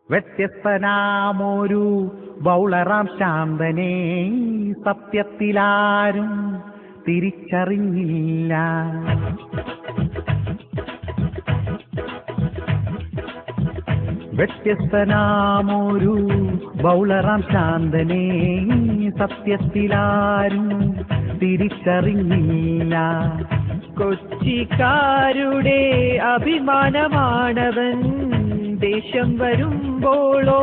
വ്യത്യസ്തനാമൊരു ബൗളറാം ശാന്തനെ സത്യത്തിലാരും തിരിച്ചറിഞ്ഞില്ല. വ്യത്യസ്തനാമൊരു ബൗളറാം ശാന്തനെ സത്യത്തിലാരും തിരിച്ചറിഞ്ഞില്ല. കൊച്ചിക്കാരുടെ അഭിമാനമാണവൻ, ദേഷ്യം വരുമ്പോളോ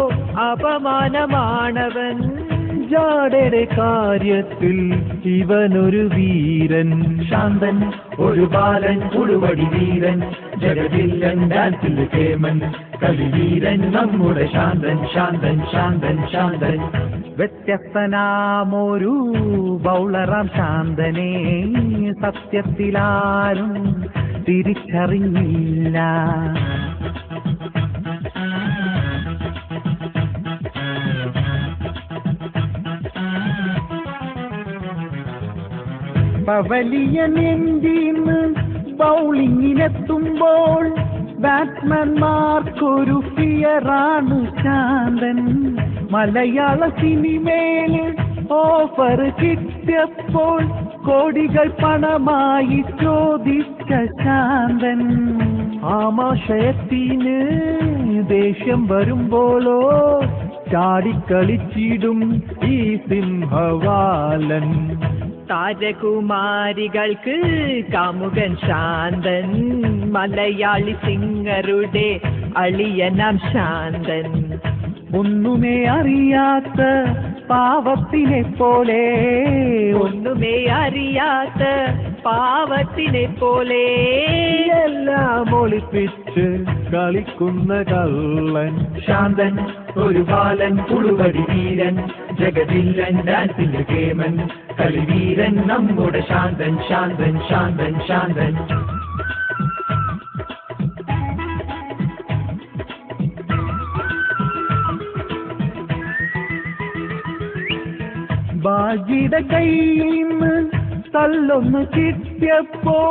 അപമാനമാണവൻ. ജാടയുടെ കാര്യത്തിൽ ഇവനൊരു വീരൻ, ശാന്തൻ ഒരു ബാലൻ ഉടുവടി വീരൻ, ജഗതില്ലൻ ഡാൻസിൽ കേമൻ, കളിവീരൻ നമ്മുടെ ശാന്തൻ ശാന്തൻ ശാന്തൻ ശാന്തൻ. വ്യത്യസ്തനാമൊരു ബൗളറാം ശാന്തനെ സത്യത്തിലാരും തിരിച്ചറിഞ്ഞില്ല. പവലിയൻ എന്തിന്ന് ബൗളിങ്ങിനെത്തുമ്പോൾ ബാറ്റ്സ്മാൻമാർക്കൊരു ഫിയറാണ് ശാന്തൻ. മലയാള സിനിമയില് ഓഫർ കിട്ടിയപ്പോൾ കോടികൾ പണമായി ചോദിച്ച ശാന്തൻ. ആമാശയത്തിന് ദേഷ്യം വരുമ്പോളോ ചാടിക്കളിച്ചിടും ഈ സിംഹവാലൻ. താരകുമാരികൾക്ക് കാമുകൻ ശാന്തൻ, മലയാളി സിംഗറുടെ അളിയനാം ശാന്തൻ. ഒന്നുമേ അറിയാത്ത പാവത്തിനെ പോലെ, ഒന്നുമേ അറിയാത്ത പാവത്തിനെ പോലെ, എല്ലാം ഒളിപ്പിച്ച് കളിക്കുന്ന കള്ളൻ. ശാന്തൻ ഒരു ബാലൻ ഉടുവടി വീരൻ, ജഗതില്ലൻ ഡാൻസിൽ കേമൻ, കളിവീരൻ നമ്മുടെ ശാന്തൻ ശാന്തൻ ശാന്തൻ ശാന്തൻ. ബാജിയുടെ കയ്യിൽ നിന്ന് തല്ലൊന്ന് കിട്ടിയപ്പോൾ